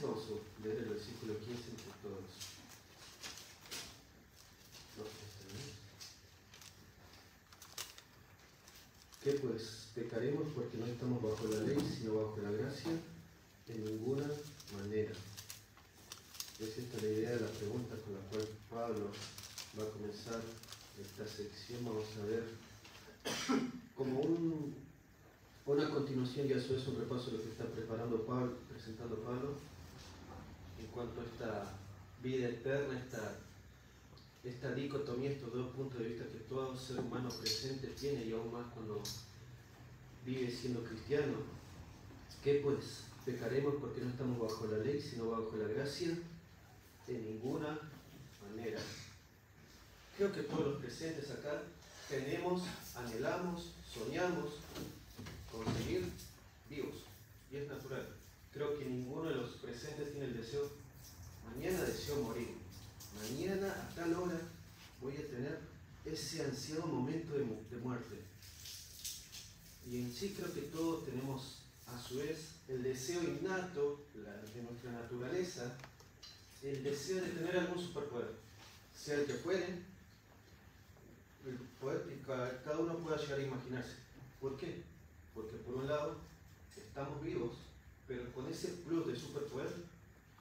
vamos a leer el versículo 15 entre todos. ¿Qué pues? ¿Pecaremos porque no estamos bajo la ley, sino bajo la gracia? En ninguna manera. Es esta la idea de la pregunta con la cual Pablo va a comenzar esta sección. Vamos a ver como una continuación, y a su vez un repaso de lo que está presentando Pablo en cuanto a esta vida eterna, esta dicotomía, estos dos puntos de vista que todo ser humano presente tiene, y aún más cuando vive siendo cristiano. ¿Qué pues? ¿Pecaremos porque no estamos bajo la ley, sino bajo la gracia? De ninguna manera. Creo que todos los presentes acá tenemos, anhelamos, soñamos con seguir vivos, y es natural. Creo que ninguno de los presentes tiene el deseo: mañana deseo morir, mañana a tal hora voy a tener ese ansiado momento de muerte. Y en sí creo que todos tenemos a su vez el deseo innato de nuestra naturaleza, el deseo de tener algún superpoder, sea el que fuere, el poder que cada uno pueda llegar a imaginarse. ¿Por qué? Porque por un lado estamos vivos, pero con ese plus de superpoder,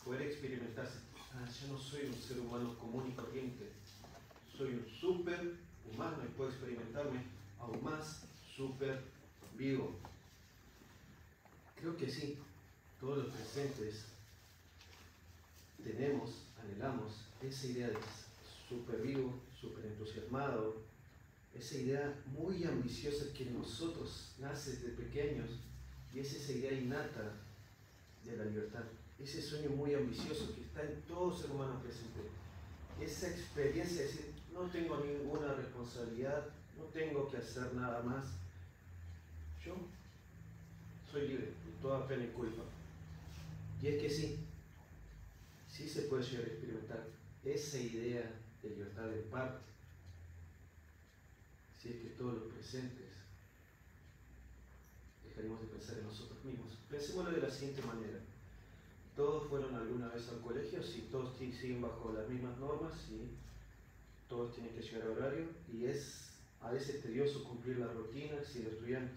poder experimentarse. Yo no soy un ser humano común y corriente, soy un super humano y puedo experimentarme aún más super vivo. Creo que sí, todos los presentes tenemos, anhelamos esa idea de súper vivo, súper entusiasmado, esa idea muy ambiciosa que en nosotros nace desde pequeños, y es esa idea innata de la libertad, ese sueño muy ambicioso que está en todo ser humano presente, esa experiencia de decir: no tengo ninguna responsabilidad, no tengo que hacer nada más, yo soy libre de toda pena y culpa. Y es que sí se puede llegar a experimentar esa idea de libertad en parte, si es que todos los presentes dejaríamos de pensar en nosotros mismos. Pensémoslo de la siguiente manera: todos fueron alguna vez al colegio, si todos siguen bajo las mismas normas, si todos tienen que llegar a horario, y es a veces tedioso cumplir la rutina si el estudiante.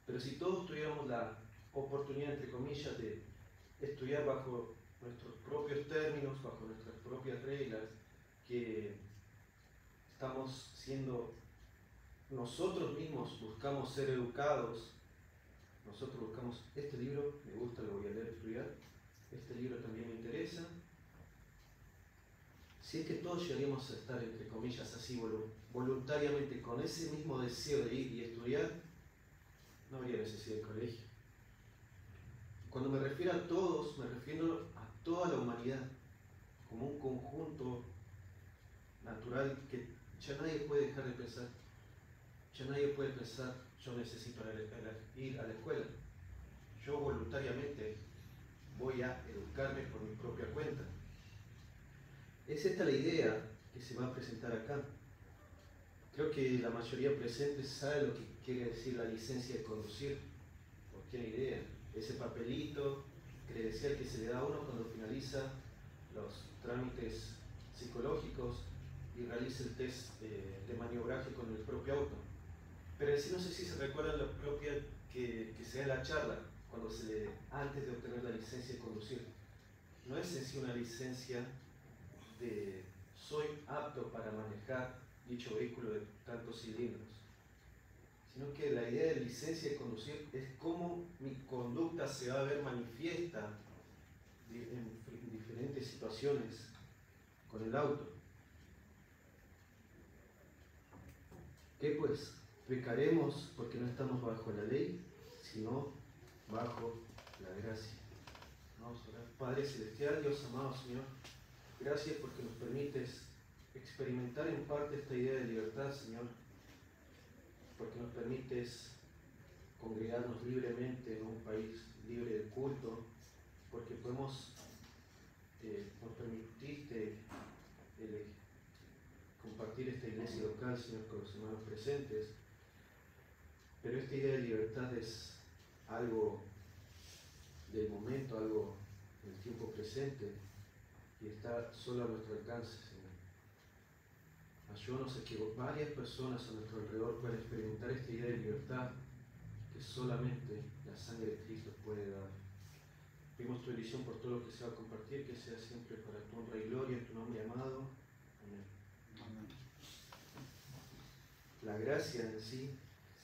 Pero si todos tuviéramos la oportunidad, entre comillas, de estudiar bajo nuestros propios términos, bajo nuestras propias reglas, que estamos siendo nosotros mismos, buscamos ser educados, nosotros buscamos: este libro me gusta, lo voy a leer, estudiar, este libro también me interesa. Si es que todos llegaríamos a estar, entre comillas, así voluntariamente, con ese mismo deseo de ir y estudiar, no habría necesidad de colegio. Cuando me refiero a todos, me refiero a toda la humanidad, como un conjunto natural que ya nadie puede dejar de pensar. Ya nadie puede pensar: yo necesito ir a la escuela. Yo voluntariamente voy a educarme por mi propia cuenta. Es esta la idea que se va a presentar acá. Creo que la mayoría presente sabe lo que quiere decir la licencia de conducir. ¿Por qué idea? Ese papelito credencial que se le da a uno cuando finaliza los trámites psicológicos y realiza el test de maniobraje con el propio auto. Pero sí, no sé si se recuerdan lo propio que se da en la charla, antes de obtener la licencia de conducir. No es en sí una licencia de soy apto para manejar dicho vehículo de tantos cilindros, sino que la idea de licencia de conducir es cómo mi conducta se va a ver manifiesta en diferentes situaciones con el auto. ¿Qué pues? Pecaremos porque no estamos bajo la ley, sino bajo la gracia. Vamos a orar. Padre Celestial, Dios amado Señor, gracias porque nos permites experimentar en parte esta idea de libertad, Señor, porque nos permites congregarnos libremente en un país libre de culto, porque nos permitiste compartir esta iglesia local, Señor, con los hermanos presentes. Pero esta idea de libertad es algo del momento, algo en el tiempo presente y está solo a nuestro alcance, Señor. Ayúdanos a que varias personas a nuestro alrededor puedan experimentar esta idea de libertad que solamente la sangre de Cristo puede dar. Pedimos tu bendición por todo lo que se va a compartir, que sea siempre para tu honra y gloria, en tu nombre amado. Amén. Amén. La gracia en sí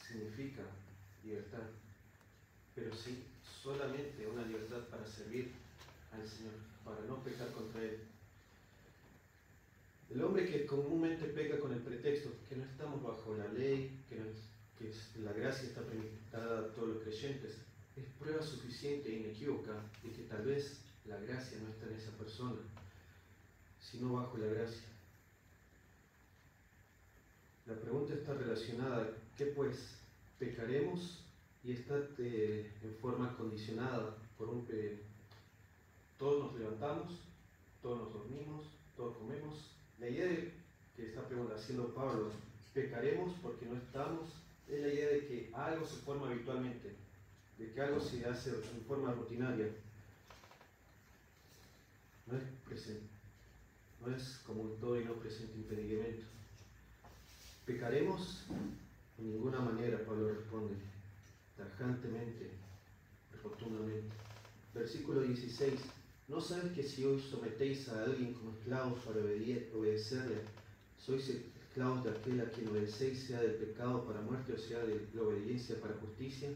significa libertad, pero sí solamente una libertad para servir al Señor, para no pecar contra Él. El hombre que comúnmente peca con el pretexto que no estamos bajo la ley, que la gracia está permitida a todos los creyentes, es prueba suficiente e inequívoca de que tal vez la gracia no está en esa persona, sino bajo la gracia. La pregunta está relacionada, ¿qué pues? ¿Pecaremos? Y está en forma condicionada por todos nos levantamos, todos nos dormimos, todos comemos. La idea que está haciendo Pablo, pecaremos porque no estamos, es la idea de que algo se forma habitualmente, de que algo se hace en forma rutinaria. No es presente, no es como un todo y no presente impedimento. ¿Pecaremos? En ninguna manera, Pablo responde, tajantemente, rotundamente. Versículo 16. ¿No sabes que si hoy sometéis a alguien como esclavos para obedecerle, sois esclavos de aquel a quien obedecéis, sea del pecado para muerte o sea de la obediencia para justicia?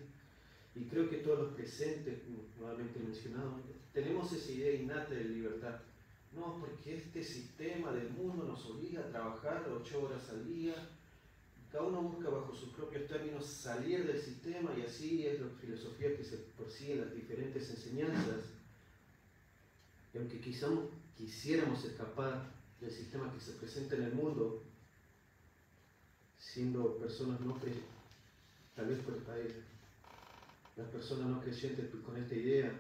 Y creo que todos los presentes, nuevamente mencionados, tenemos esa idea innata de libertad. No, porque este sistema del mundo nos obliga a trabajar 8 horas al día. Cada uno busca bajo sus propios términos salir del sistema y así es la filosofía que se persigue en las diferentes enseñanzas. Y aunque quizá quisiéramos escapar del sistema que se presenta en el mundo, siendo personas no creyentes, tal vez por las personas no creyentes con esta idea,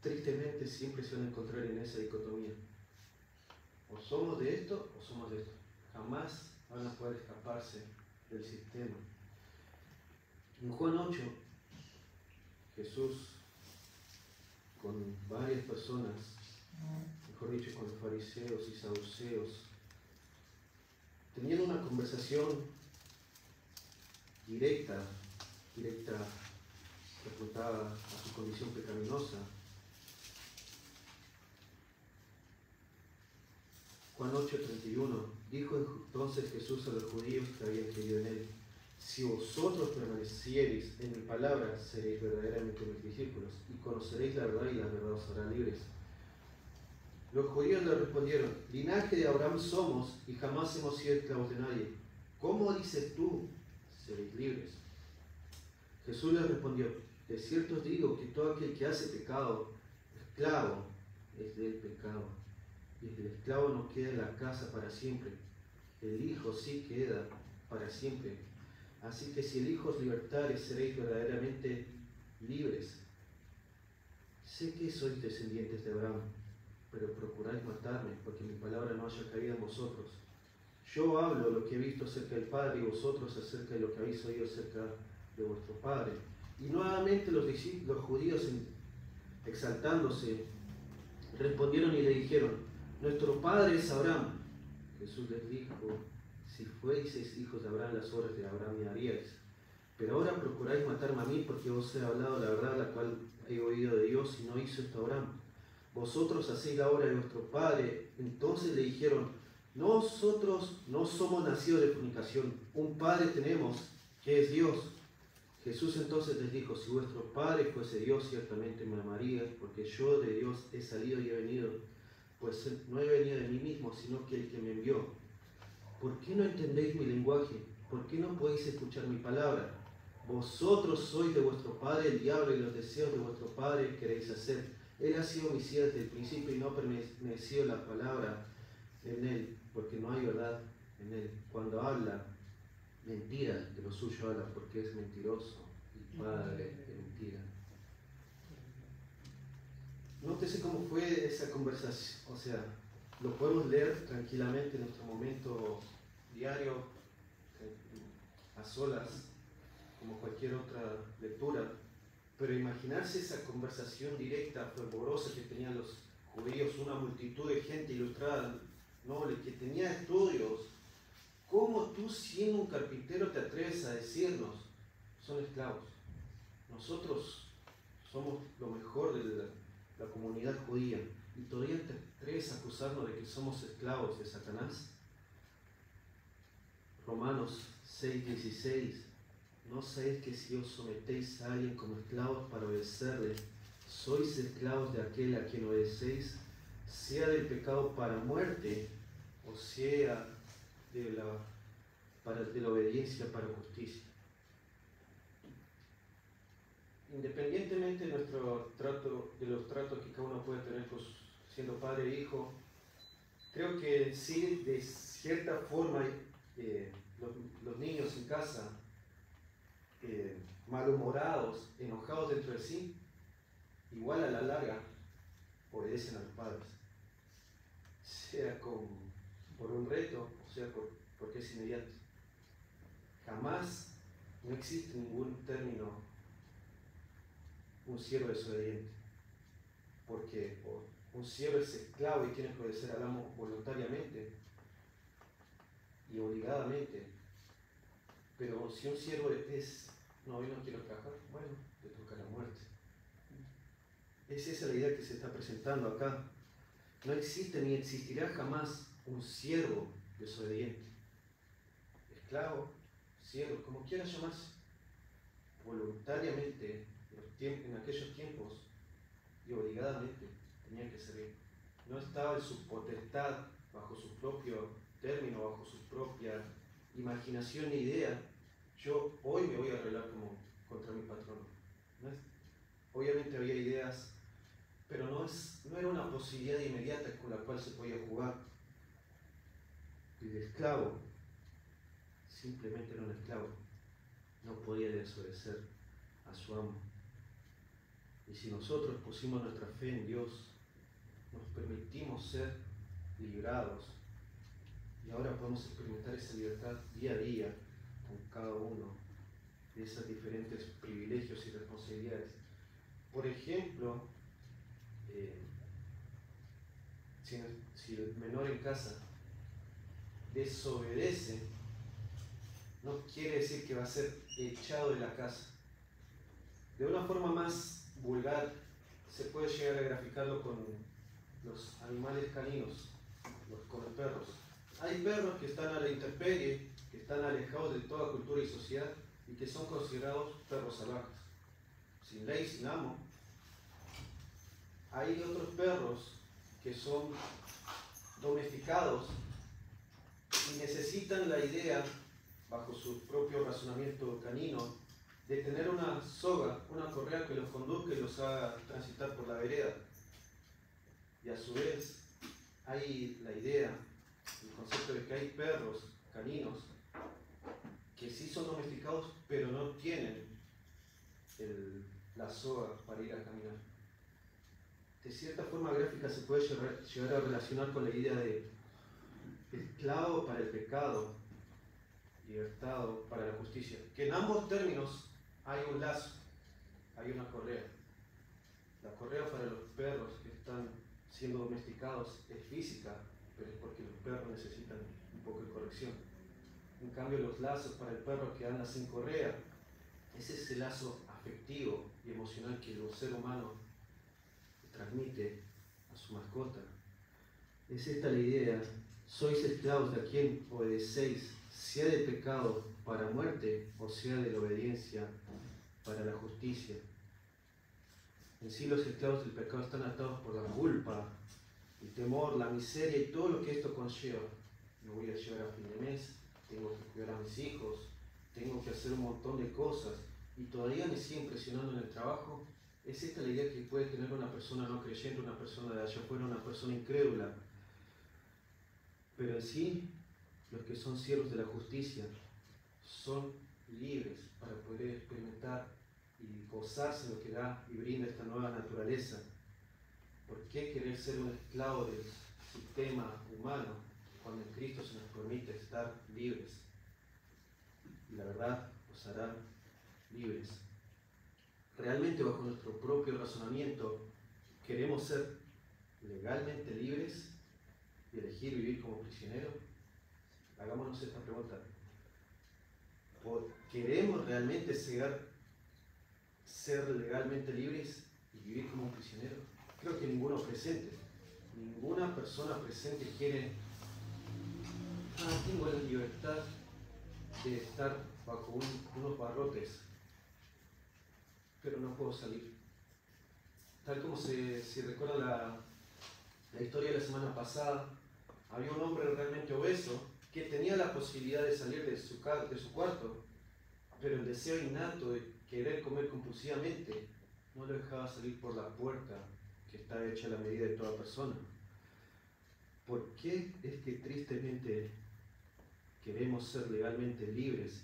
tristemente siempre se van a encontrar en esa dicotomía. O somos de esto o somos de esto. Jamás van a poder escaparse del sistema. En Juan 8, Jesús con varias personas, mejor dicho, con los fariseos y saduceos, tenían una conversación directa que apuntaba a su condición pecaminosa. Juan 8:31, dijo entonces Jesús a los judíos que habían creído en él, si vosotros permaneciereis en mi palabra, seréis verdaderamente mis discípulos, y conoceréis la verdad y la verdad os hará libres. Los judíos le respondieron, linaje de Abraham somos y jamás hemos sido esclavos de nadie. ¿Cómo dices tú, seréis libres? Jesús les respondió, de cierto os digo que todo aquel que hace pecado, esclavo es del pecado. Y el esclavo no queda en la casa para siempre, el Hijo sí queda para siempre. Así que si el Hijo os libertare, seréis verdaderamente libres. Sé que sois descendientes de Abraham, pero procuráis matarme, porque mi palabra no haya caído en vosotros. Yo hablo lo que he visto acerca del Padre, y vosotros acerca de lo que habéis oído acerca de vuestro Padre. Y nuevamente los judíos, exaltándose, respondieron y le dijeron, nuestro padre es Abraham. Jesús les dijo, si fueseis hijos de Abraham, las obras de Abraham me haríais. Pero ahora procuráis matarme a mí, porque os he hablado la verdad, la cual he oído de Dios, y no hizo esto Abraham. Vosotros hacéis la obra de vuestro padre. Entonces le dijeron, nosotros no somos nacidos de fornicación, un padre tenemos, que es Dios. Jesús entonces les dijo, si vuestro padre fuese Dios, ciertamente me amaríais, porque yo de Dios he salido y he venido, pues no he venido de mí mismo, sino que el que me envió. ¿Por qué no entendéis mi lenguaje? ¿Por qué no podéis escuchar mi palabra? Vosotros sois de vuestro padre el diablo, y los deseos de vuestro padre queréis hacer. Él ha sido homicida desde el principio y no ha permanecido la palabra en él, porque no hay verdad en él. Cuando habla, mentira, de lo suyo habla, porque es mentiroso y padre de mentira. Nótese cómo fue esa conversación, o sea, lo podemos leer tranquilamente en nuestro momento diario, a solas, como cualquier otra lectura, Pero imaginarse esa conversación directa, fervorosa que tenían los judíos, una multitud de gente ilustrada, noble, que tenía estudios. ¿Cómo tú, siendo un carpintero, te atreves a decirnos, son esclavos? Nosotros somos lo mejor de la comunidad judía y todavía te atreves a acusarnos de que somos esclavos de Satanás. Romanos 6:16. ¿No sabéis que si os sometéis a alguien como esclavos para obedecerle, sois esclavos de aquel a quien obedecéis, sea del pecado para muerte o sea de la obediencia para justicia? Independientemente de los tratos que cada uno puede tener siendo padre e hijo, creo que sí, de cierta forma, los niños en casa, malhumorados, enojados dentro de sí, igual a la larga obedecen a los padres, sea por un reto, o sea porque es inmediato. Jamás no existe ningún término, un siervo desobediente, porque un siervo es esclavo y tiene que obedecer al amo voluntariamente y obligadamente. Pero si un siervo no, hoy no quiero trabajar, bueno, te toca la muerte. Es esa la idea que se está presentando acá. No existe ni existirá jamás un siervo desobediente. Esclavo, siervo, como quieras llamarse, voluntariamente, en aquellos tiempos y obligadamente, tenía que servir. No estaba en su potestad, bajo su propio término, bajo su propia imaginación e idea. Yo hoy me voy a rebelar contra mi patrón. Obviamente había ideas, pero no era una posibilidad inmediata con la cual se podía jugar. El esclavo simplemente era un esclavo, no podía desobedecer a su amo. Y si nosotros pusimos nuestra fe en Dios, nos permitimos ser librados, y ahora podemos experimentar esa libertad día a día con cada uno de esos diferentes privilegios y responsabilidades. Por ejemplo, si el menor en casa desobedece, no quiere decir que va a ser echado de la casa. De una forma más vulgar, se puede llegar a graficarlo con los animales caninos, con los perros. Hay perros que están a la intemperie, que están alejados de toda cultura y sociedad y que son considerados perros salvajes, sin ley, sin amo. Hay otros perros que son domesticados y necesitan la idea, bajo su propio razonamiento canino, de tener una soga, una correa que los conduzca y los haga transitar por la vereda. Y a su vez hay la idea, el concepto de que hay perros caninos que sí son domesticados, pero no tienen la soga para ir a caminar. De cierta forma gráfica se puede llegar a relacionar con la idea de esclavo para el pecado, libertado para la justicia, que en ambos términos hay un lazo, hay una correa. La correa para los perros que están siendo domesticados es física, pero es porque los perros necesitan un poco de corrección. En cambio, los lazos para el perro que anda sin correa es ese lazo afectivo y emocional que el ser humano transmite a su mascota. Es esta la idea: sois esclavos de a quien obedecéis, sea de pecado para muerte o sea de la obediencia para la justicia. En sí, los esclavos del pecado están atados por la culpa, el temor, la miseria y todo lo que esto conlleva. Me voy a llevar a fin de mes, tengo que cuidar a mis hijos, tengo que hacer un montón de cosas y todavía me siguen presionando en el trabajo. Es esta la idea que puede tener una persona no creyente, una persona de allá afuera, una persona incrédula. Pero en sí, los que son siervos de la justicia son libres para poder experimentar y gozarse de lo que da y brinda esta nueva naturaleza. ¿Por qué querer ser un esclavo del sistema humano cuando en Cristo se nos permite estar libres? Y la verdad os hará libres. realmente bajo nuestro propio razonamiento queremos ser legalmente libres y elegir vivir como prisioneros? Hagámonos esta pregunta. ¿Queremos realmente ser legalmente libres y vivir como un prisionero? Creo que ninguno presente, ninguna persona presente quiere, tengo la libertad de estar bajo unos barrotes, pero no puedo salir. Tal como si recuerdan la historia de la semana pasada, había un hombre realmente obeso que tenía la posibilidad de salir de su cuarto, pero el deseo innato de querer comer compulsivamente no lo dejaba salir por la puerta que está hecha a la medida de toda persona. ¿Por qué es que tristemente queremos ser legalmente libres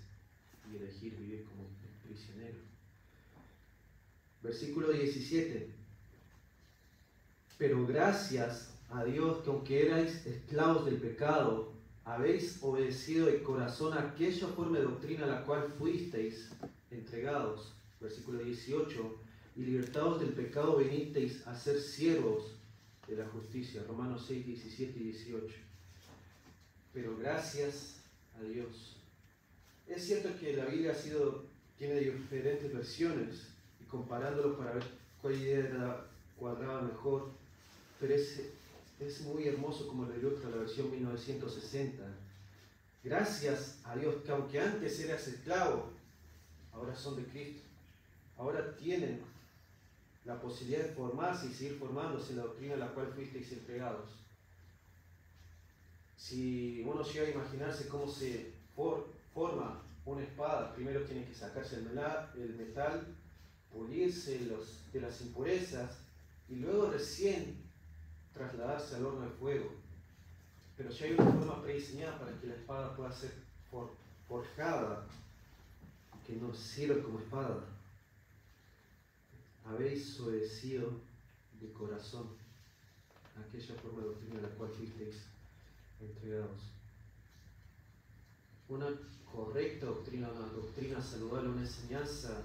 y elegir vivir como prisioneros? Versículo 17. Pero gracias a Dios que aunque erais esclavos del pecado, habéis obedecido de corazón a aquella forma de doctrina a la cual fuisteis entregados. Versículo 18. Y libertados del pecado venisteis a ser siervos de la justicia. Romanos 6, 17 y 18. Pero gracias a Dios. Es cierto que la Biblia tiene diferentes versiones, y comparándolo para ver cuál idea cuadraba mejor, pero es muy hermoso como lo ilustra la versión 1960. Gracias a Dios que aunque antes eras esclavo, ahora son de Cristo. Ahora tienen la posibilidad de formarse y seguir formándose en la doctrina a la cual fuisteis entregados. Si uno llega a imaginarse cómo se forma una espada, primero tiene que sacarse el metal, pulirse de las impurezas y luego recién trasladarse al horno de fuego. Pero ya hay una forma prediseñada para que la espada pueda ser forjada, que nos sirva como espada. Habéis obedecido de corazón aquella forma de doctrina a la cual fuisteis entregados. Una correcta doctrina, una doctrina saludable, una enseñanza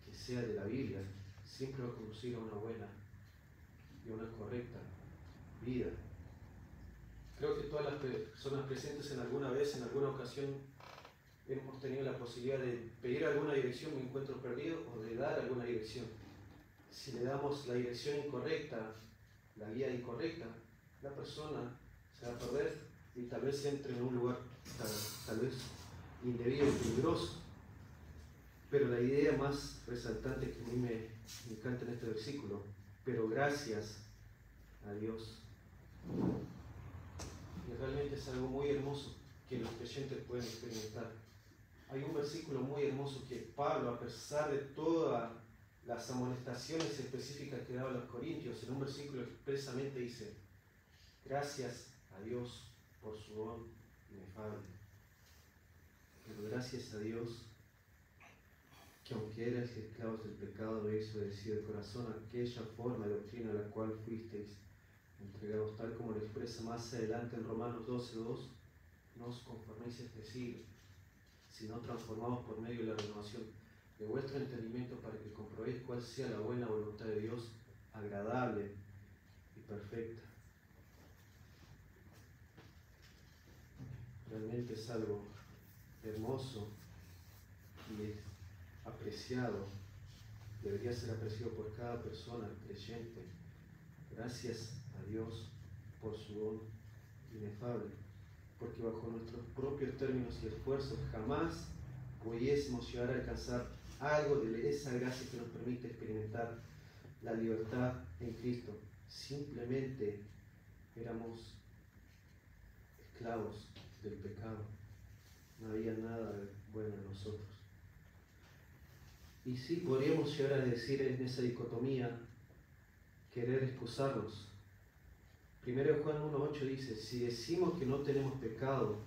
que sea de la Biblia, siempre va a conducir a una buena y a una correcta vida. Creo que todas las personas presentes en alguna vez, en alguna ocasión, hemos tenido la posibilidad de pedir alguna dirección, me encuentro perdido, o de dar alguna dirección. Si le damos la dirección incorrecta, la guía incorrecta, la persona se va a perder y tal vez entre en un lugar tal vez indebido y peligroso. Pero la idea más resaltante que a mí me encanta en este versículo, pero gracias a Dios. Y realmente es algo muy hermoso que los creyentes pueden experimentar. Hay un versículo muy hermoso que Pablo, a pesar de todas las amonestaciones específicas que daba a los corintios, en un versículo expresamente dice: gracias a Dios por su don inefable. Pero gracias a Dios que aunque erais esclavos del pecado, habéis obedecido de corazón a aquella forma de doctrina a la cual fuisteis entregados, tal como lo expresa más adelante en Romanos 12:2, no os conforméis a este siglo, sino transformados por medio de la renovación de vuestro entendimiento, para que comprobéis cuál sea la buena voluntad de Dios, agradable y perfecta. Realmente es algo hermoso y es apreciado, debería ser apreciado por cada persona creyente. Gracias a Dios por su don inefable, porque bajo nuestros propios términos y esfuerzos jamás pudiésemos llegar a alcanzar algo de esa gracia que nos permite experimentar la libertad en Cristo. Simplemente éramos esclavos del pecado. No había nada de bueno en nosotros. Y sí, podríamos llegar a decir en esa dicotomía, querer excusarnos. 1 Juan 1:8 dice: si decimos que no tenemos pecado,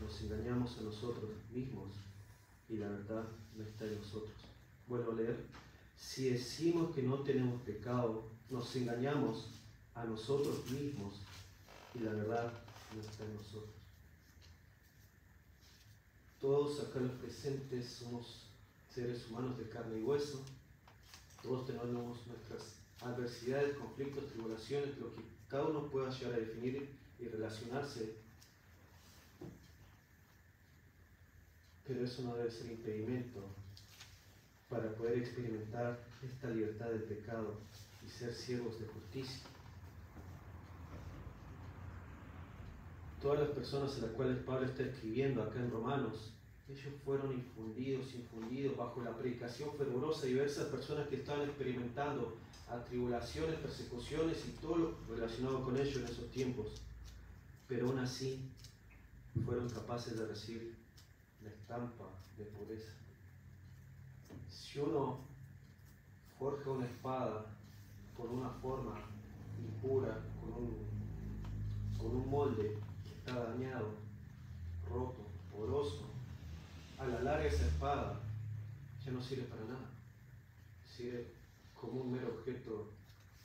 nos engañamos a nosotros mismos y la verdad no está en nosotros. Vuelvo a leer: si decimos que no tenemos pecado, nos engañamos a nosotros mismos y la verdad no está en nosotros. Todos acá los presentes somos seres humanos de carne y hueso, Todos tenemos nuestras adversidades, conflictos, tribulaciones, lo que cada uno pueda llegar a definir y relacionarse. Pero eso no debe ser impedimento para poder experimentar esta libertad del pecado y ser siervos de justicia. Todas las personas a las cuales Pablo está escribiendo acá en Romanos, ellos fueron infundidos bajo la predicación fervorosa de diversas personas que estaban experimentando atribulaciones, persecuciones y todo lo relacionado con ello en esos tiempos. Pero aún así fueron capaces de recibir la estampa de pureza. Si uno forja una espada con una forma impura, con un molde que está dañado, roto, poroso, a la larga esa espada ya no sirve para nada. Sirve como un mero objeto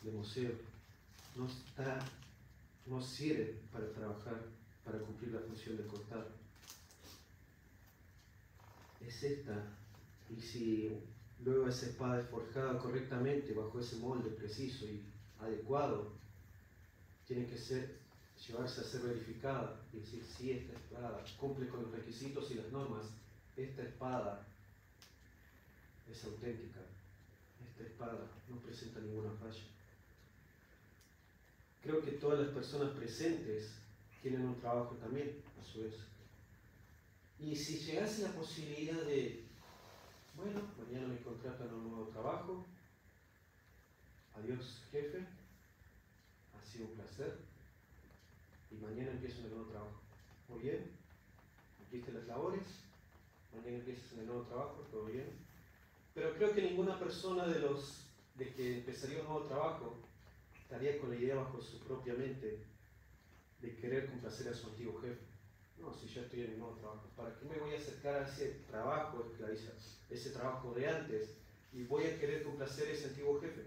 de museo. No sirve para trabajar, para cumplir la función de cortar. Es esta. Y si luego esa espada es forjada correctamente bajo ese molde preciso y adecuado, tiene que llevarse a ser verificada y decir si esta espada cumple con los requisitos y las normas. Esta espada es auténtica. Esta espada no presenta ninguna falla. Creo que todas las personas presentes tienen un trabajo también, a su vez. Y si llegase la posibilidad de, bueno, mañana me contratan a un nuevo trabajo, adiós jefe, ha sido un placer, y mañana empiezo en el nuevo trabajo. Muy bien, cumpliste las labores, mañana empiezas en el nuevo trabajo, todo bien. Pero creo que ninguna persona de que empezaría un nuevo trabajo estaría con la idea bajo su propia mente de querer complacer a su antiguo jefe. No, si ya estoy en mi nuevo trabajo, ¿para qué me voy a acercar a ese trabajo esclavizado, ese trabajo de antes, y voy a querer complacer a ese antiguo jefe?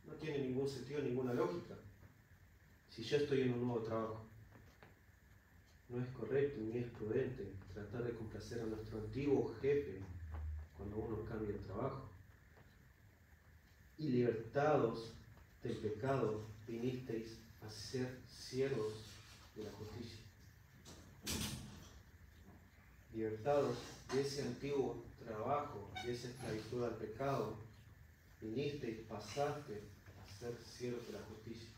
No tiene ningún sentido, ninguna lógica. Si ya estoy en un nuevo trabajo, no es correcto ni es prudente tratar de complacer a nuestro antiguo jefe cuando uno cambia de trabajo. Y libertados del pecado, vinisteis a ser siervos de la justicia. Libertados de ese antiguo trabajo, de esa esclavitud al pecado, vinisteis, pasaste a ser siervos de la justicia.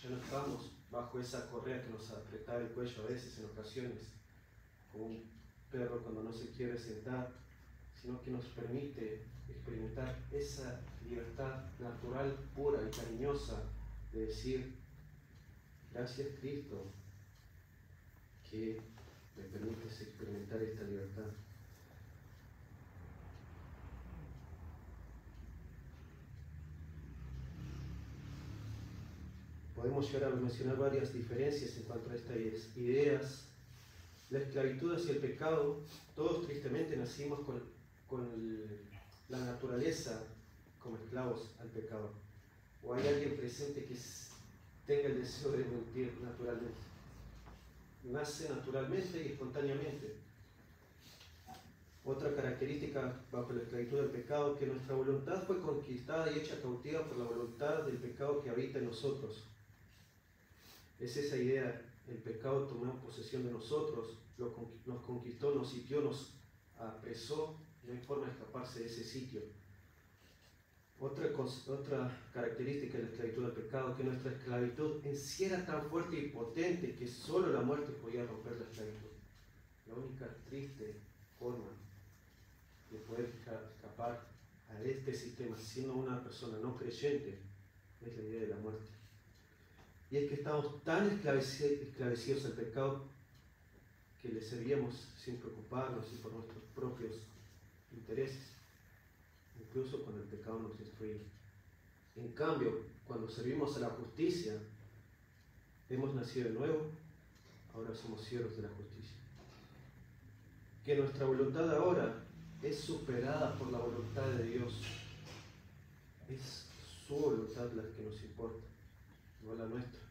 Ya no estamos bajo esa correa que nos apretaba el cuello a veces, en ocasiones, como un perro cuando no se quiere sentar, sino que nos permite experimentar esa libertad natural, pura y cariñosa de decir, gracias Cristo, que me permites experimentar esta libertad. Podemos llegar a mencionar varias diferencias en cuanto a estas ideas. La esclavitud hacia el pecado, todos tristemente nacimos con la naturaleza como esclavos al pecado. ¿O hay alguien presente que tenga el deseo de mentir naturalmente? Nace naturalmente y espontáneamente. Otra característica bajo la esclavitud del pecado, que nuestra voluntad fue conquistada y hecha cautiva por la voluntad del pecado que habita en nosotros. Es esa idea, el pecado tomó posesión de nosotros, nos conquistó, nos sitió, nos apresó, no hay forma de escaparse de ese sitio. Otra característica de la esclavitud del pecado, que nuestra esclavitud en sí era tan fuerte y potente que solo la muerte podía romper la esclavitud. La única triste forma de poder escapar a este sistema, siendo una persona no creyente, es la idea de la muerte. Y es que estamos tan esclavecidos al pecado que le servíamos sin preocuparnos y por nuestros propios intereses, incluso cuando el pecado nos destruye. En cambio, cuando servimos a la justicia, hemos nacido de nuevo, ahora somos siervos de la justicia. Que nuestra voluntad ahora es superada por la voluntad de Dios. Es su voluntad la que nos importa, no la nuestra.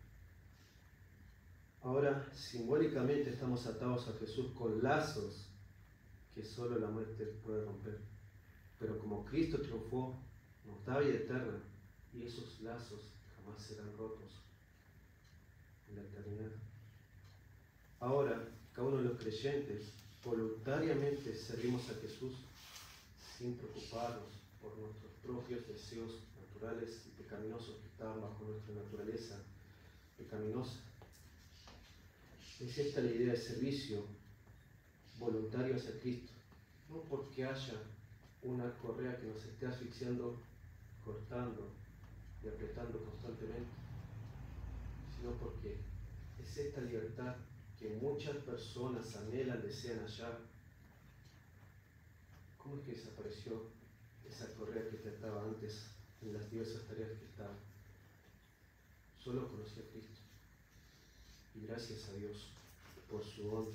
Ahora, simbólicamente estamos atados a Jesús con lazos que solo la muerte puede romper. Pero como Cristo triunfó nos da vida eterna, y esos lazos jamás serán rotos en la eternidad. Ahora, cada uno de los creyentes voluntariamente servimos a Jesús sin preocuparnos por nuestros propios deseos naturales y pecaminosos que estaban bajo nuestra naturaleza pecaminosa. Es esta la idea de servicio voluntario hacia Cristo, no porque haya una correa que nos esté asfixiando, cortando y apretando constantemente, sino porque es esta libertad que muchas personas anhelan, desean hallar. ¿Cómo es que desapareció esa correa que te ataba antes en las diversas tareas que estaba? Solo conocí a Cristo. Y gracias a Dios por su don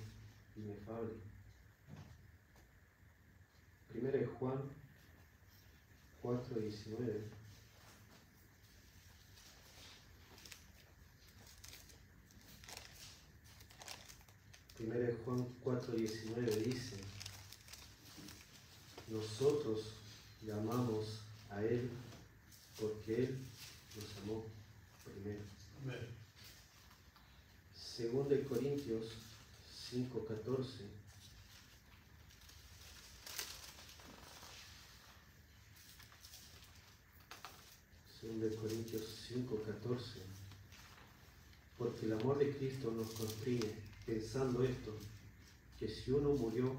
inefable. Primera de Juan 4:19. Primera de Juan 4:19 dice: nosotros le amamos a Él porque Él nos amó primero. Amén. Segunda de Corintios 5:14. Segunda de Corintios 5:14. Porque el amor de Cristo nos constriñe, pensando esto, que si uno murió,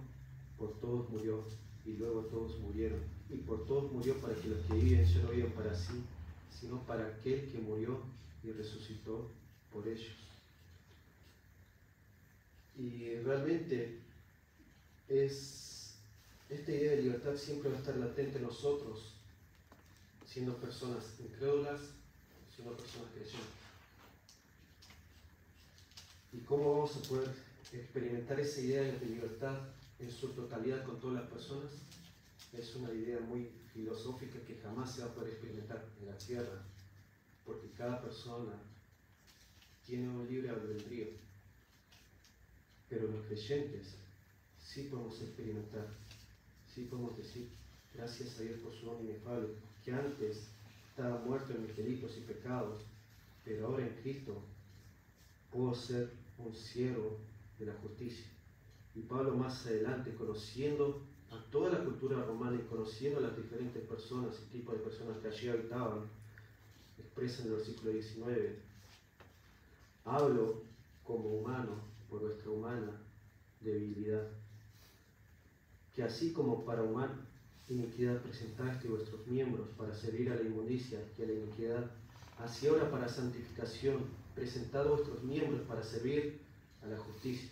por todos murió, y luego todos murieron. Y por todos murió para que los que viven ya no vivan para sí, sino para aquel que murió y resucitó por ellos. Y realmente esta idea de libertad siempre va a estar latente en nosotros, siendo personas incrédulas, siendo personas creyentes. ¿Y cómo vamos a poder experimentar esa idea de libertad en su totalidad con todas las personas? Es una idea muy filosófica que jamás se va a poder experimentar en la tierra, porque cada persona tiene un libre albedrío. Pero los creyentes sí podemos experimentar, sí podemos decir, gracias a Dios por su don inefable, que antes estaba muerto en mis delitos y pecados, pero ahora en Cristo puedo ser un siervo de la justicia. Y Pablo más adelante, conociendo a toda la cultura romana y conociendo a las diferentes personas y tipos de personas que allí habitaban, expresa en el versículo 19, hablo como humano por vuestra humana debilidad, que así como para humana iniquidad presentaste vuestros miembros para servir a la inmundicia y a la iniquidad, así ahora para santificación presentad vuestros miembros para servir a la justicia,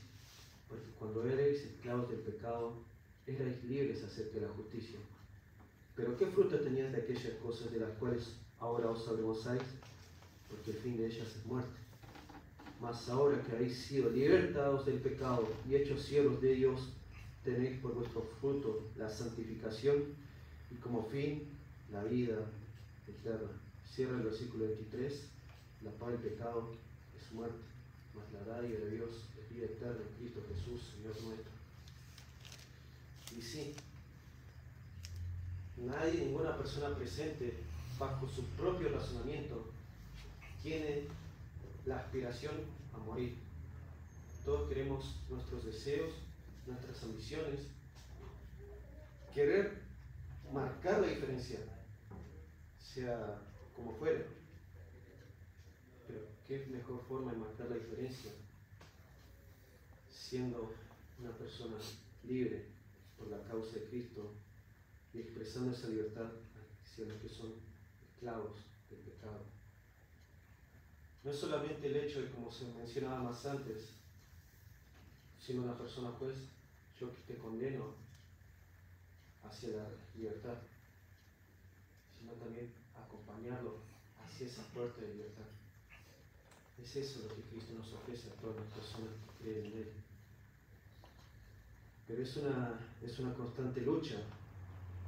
porque cuando erais esclavos del pecado, erais libres acerca de la justicia. Pero ¿qué fruto teníais de aquellas cosas de las cuales ahora os avergonzáis? Porque el fin de ellas es muerte. Mas ahora que habéis sido libertados del pecado y hechos siervos de Dios, tenéis por vuestro fruto la santificación y como fin la vida eterna. Cierra el versículo 23. La paga del pecado es muerte, mas la dádiva de Dios es vida eterna en Cristo Jesús, Señor nuestro. Y sí, nadie, ninguna persona presente, bajo su propio razonamiento, tiene la aspiración a morir. Todos queremos nuestros deseos, nuestras ambiciones, querer marcar la diferencia, sea como fuera. Pero ¿qué mejor forma de marcar la diferencia? Siendo una persona libre por la causa de Cristo y expresando esa libertad hacia los que son esclavos del pecado. No es solamente el hecho de, como se mencionaba más antes, siendo una persona juez, yo que te condeno hacia la libertad, sino también acompañarlo hacia esa puerta de libertad. Es eso lo que Cristo nos ofrece a todas las personas que creen en Él. Pero es una constante lucha,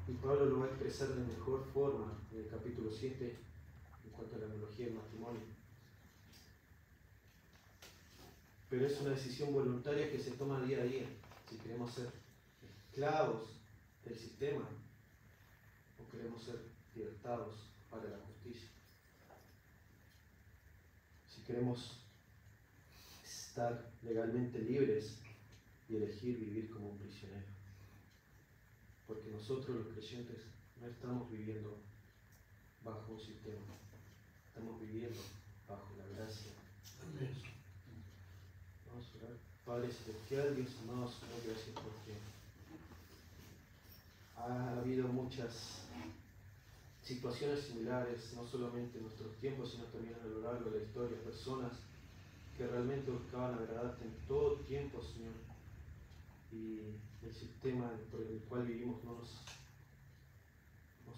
y Pablo lo va a expresar de mejor forma en el capítulo 7 en cuanto a la analogía del matrimonio. Pero es una decisión voluntaria que se toma día a día, si queremos ser esclavos del sistema o queremos ser libertados para la justicia. Si queremos estar legalmente libres y elegir vivir como un prisionero. Porque nosotros los creyentes no estamos viviendo bajo un sistema, estamos viviendo bajo la gracia de Dios. Vamos a orar. Padre Celestial, Dios amado, Señor, gracias porque ha habido muchas situaciones similares, no solamente en nuestros tiempos, sino también a lo largo de la historia, personas que realmente buscaban agradarte en todo tiempo, Señor, y el sistema por el cual vivimos nos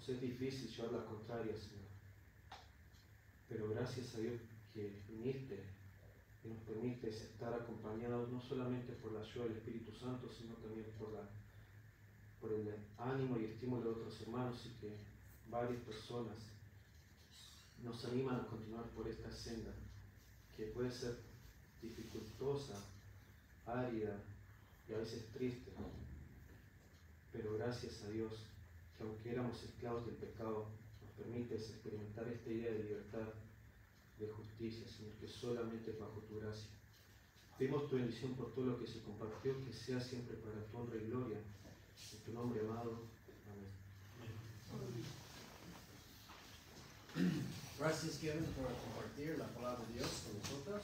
es difícil llevar la contraria, Señor, pero gracias a Dios que viniste y nos permites estar acompañados no solamente por la ayuda del Espíritu Santo, sino también por el ánimo y estímulo de otros hermanos, y que varias personas nos animan a continuar por esta senda que puede ser dificultosa, árida y a veces triste, pero gracias a Dios que aunque éramos esclavos del pecado, nos permites experimentar esta idea de libertad, de justicia, Señor, que solamente es bajo tu gracia. Pedimos tu bendición por todo lo que se compartió, que sea siempre para tu honra y gloria. En tu nombre, amado. Amén. Gracias, Kevin, por compartir la palabra de Dios con nosotros.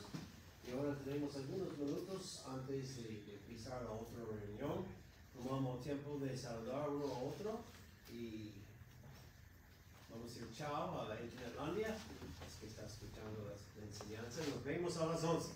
Y ahora tenemos algunos minutos antes de empezar la otra reunión. Tomamos tiempo de saludar uno a otro y vamos a decir chao a la Internetlandia, que está escuchando la enseñanza. Nos vemos a las 11.